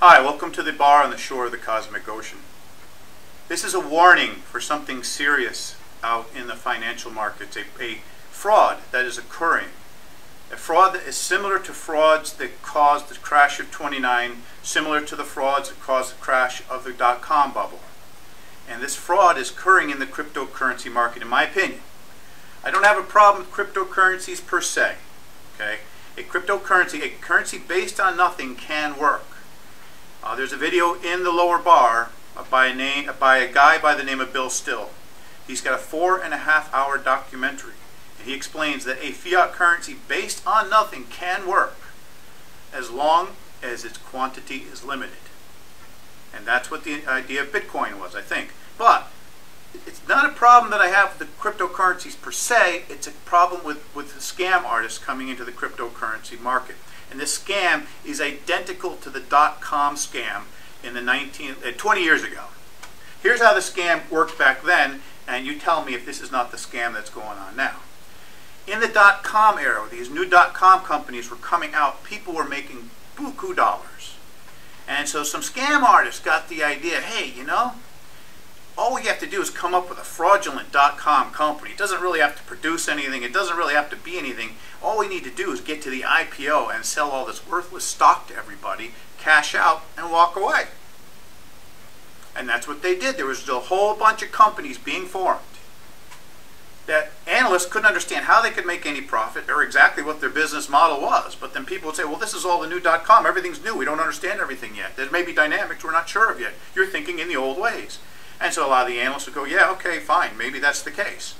Hi, welcome to the bar on the shore of the cosmic ocean. This is a warning for something serious out in the financial markets, a fraud that is occurring. A fraud that is similar to frauds that caused the crash of '29, similar to the frauds that caused the crash of the dot-com bubble. And this fraud is occurring in the cryptocurrency market, in my opinion. I don't have a problem with cryptocurrencies per se. Okay? A currency based on nothing can work. There's a video in the lower bar by a guy by the name of Bill Still. He's got a 4.5-hour documentary, and he explains that a fiat currency based on nothing can work as long as its quantity is limited. And that's what the idea of Bitcoin was, I think. But it's not a problem that I have with the cryptocurrencies per se. It's a problem with the scam artists coming into the cryptocurrency market. And this scam is identical to the dot-com scam in the 20 years ago. Here's how the scam worked back then, and you tell me if this is not the scam that's going on now. In the dot-com era, these new dot-com companies were coming out, people were making buku dollars. And so some scam artists got the idea, hey, you know, all we have to do is come up with a fraudulent dot-com company. It doesn't really have to produce anything. It doesn't really have to be anything. All we need to do is get to the IPO and sell all this worthless stock to everybody, cash out, and walk away. And that's what they did. There was a whole bunch of companies being formed that analysts couldn't understand how they could make any profit or exactly what their business model was. But then people would say, well, this is all the new dot-com. Everything's new. We don't understand everything yet. There may be dynamics we're not sure of yet. You're thinking in the old ways. And so a lot of the analysts would go, yeah, okay, fine, maybe that's the case.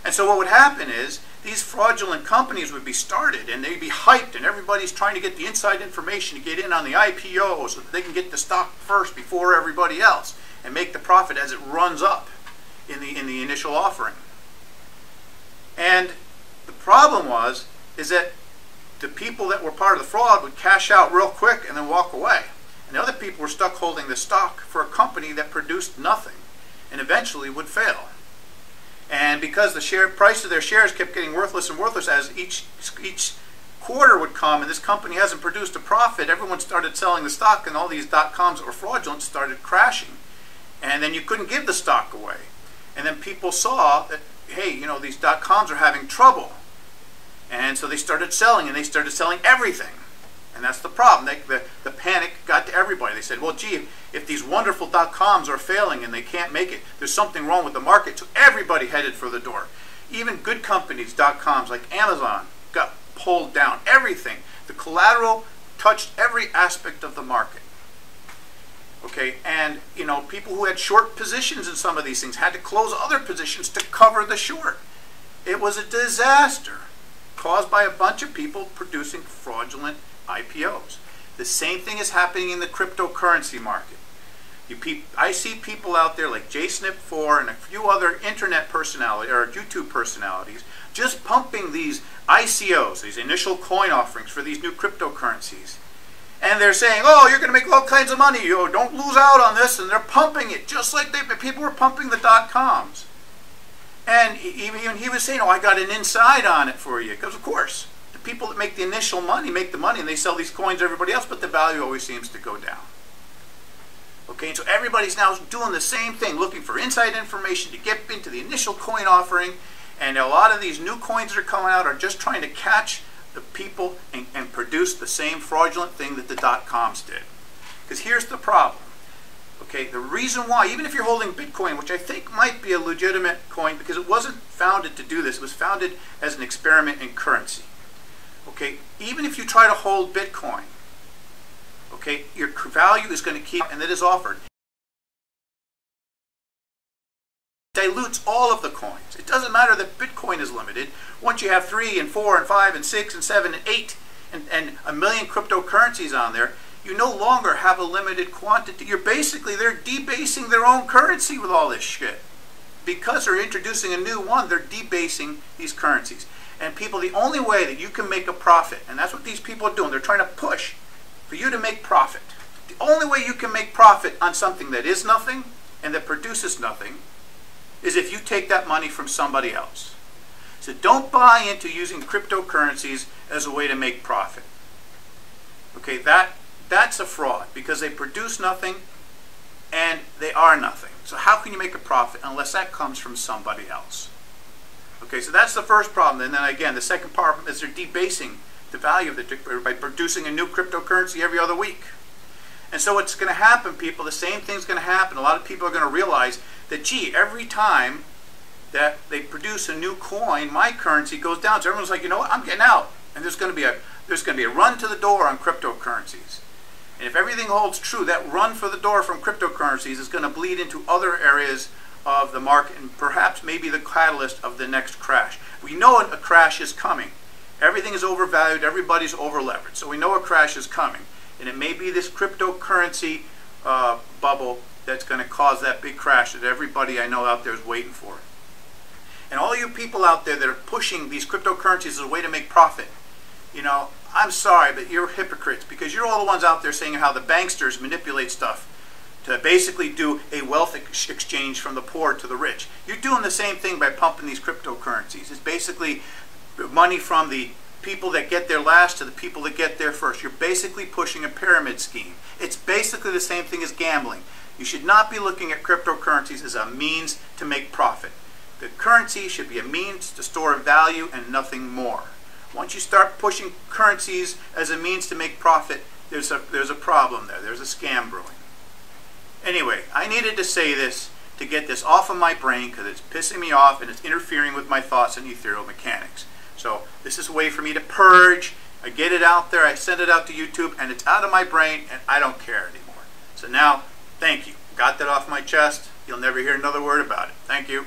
And so what would happen is these fraudulent companies would be started and they'd be hyped and everybody's trying to get the inside information to get in on the IPO so that they can get the stock first before everybody else and make the profit as it runs up in the initial offering. And the problem is that the people that were part of the fraud would cash out real quick and then walk away. And the other people were stuck holding the stock for a company that produced nothing and eventually would fail. And because the price of their shares kept getting worthless and worthless as each quarter would come and this company hasn't produced a profit, everyone started selling the stock and all these dot-coms that were fraudulent started crashing. And then you couldn't give the stock away. And then people saw that, hey, you know, these dot-coms are having trouble. And so they started selling, and they started selling everything. And that's the problem. The panic got to everybody. They said, well, gee, if these wonderful dot-coms are failing and they can't make it, there's something wrong with the market. So everybody headed for the door. Even good companies, dot-coms like Amazon, got pulled down. Everything. The collateral touched every aspect of the market. Okay, and you know, people who had short positions in some of these things had to close other positions to cover the short. It was a disaster caused by a bunch of people producing fraudulent IPOs. The same thing is happening in the cryptocurrency market. I see people out there like JSnip4 and a few other internet personalities or YouTube personalities just pumping these ICOs, these initial coin offerings for these new cryptocurrencies. And they're saying, oh, you're going to make all kinds of money. You don't lose out on this. And they're pumping it just like people were pumping the dot-coms. And even he was saying, oh, I got an inside on it for you. Because, of course, the people that make the initial money make the money, and they sell these coins to everybody else, but the value always seems to go down. Okay, and so everybody's now doing the same thing, looking for inside information to get into the initial coin offering. And a lot of these new coins that are coming out are just trying to catch the people and produce the same fraudulent thing that the dot-coms did. Because here's the problem. Okay, the reason why, even if you're holding Bitcoin, which I think might be a legitimate coin because it wasn't founded to do this, it was founded as an experiment in currency. Okay, even if you try to hold Bitcoin, okay, your value is going to keep, and it is offered. Dilutes all of the coins. It doesn't matter that Bitcoin is limited. Once you have 3 and 4 and 5 and 6 and 7 and 8 and a million cryptocurrencies on there, you no longer have a limited quantity. They're debasing their own currency with all this shit. Because they're introducing a new one, they're debasing these currencies. And people, the only way that you can make a profit, and that's what these people are doing, they're trying to push for you to make profit. The only way you can make profit on something that is nothing and that produces nothing is if you take that money from somebody else. So don't buy into using cryptocurrencies as a way to make profit. Okay, that That's a fraud because they produce nothing and they are nothing. So how can you make a profit unless that comes from somebody else? Okay, so that's the first problem. And then again, the second problem is they're debasing the value of the by producing a new cryptocurrency every other week. And so what's going to happen, people, the same thing's going to happen. A lot of people are going to realize that, gee, every time that they produce a new coin, my currency goes down. So everyone's like, you know what, I'm getting out. And there's going to be a run to the door on cryptocurrencies. And if everything holds true, that run for the door from cryptocurrencies is going to bleed into other areas of the market and perhaps maybe the catalyst of the next crash. We know a crash is coming. Everything is overvalued. Everybody's over-leveraged. So we know a crash is coming. And it may be this cryptocurrency bubble that's going to cause that big crash that everybody I know out there is waiting for. And all you people out there that are pushing these cryptocurrencies as a way to make profit, you know, I'm sorry, but you're hypocrites because you're all the ones out there saying how the banksters manipulate stuff to basically do a wealth exchange from the poor to the rich. You're doing the same thing by pumping these cryptocurrencies. It's basically money from the people that get there last to the people that get there first. You're basically pushing a pyramid scheme. It's basically the same thing as gambling. You should not be looking at cryptocurrencies as a means to make profit. The currency should be a means to store value and nothing more. Once you start pushing currencies as a means to make profit, there's a problem there. There's a scam brewing. Anyway, I needed to say this to get this off of my brain because it's pissing me off and it's interfering with my thoughts on ethereal mechanics. So this is a way for me to purge. I get it out there, I send it out to YouTube, and it's out of my brain, and I don't care anymore. So now, thank you. Got that off my chest. You'll never hear another word about it. Thank you.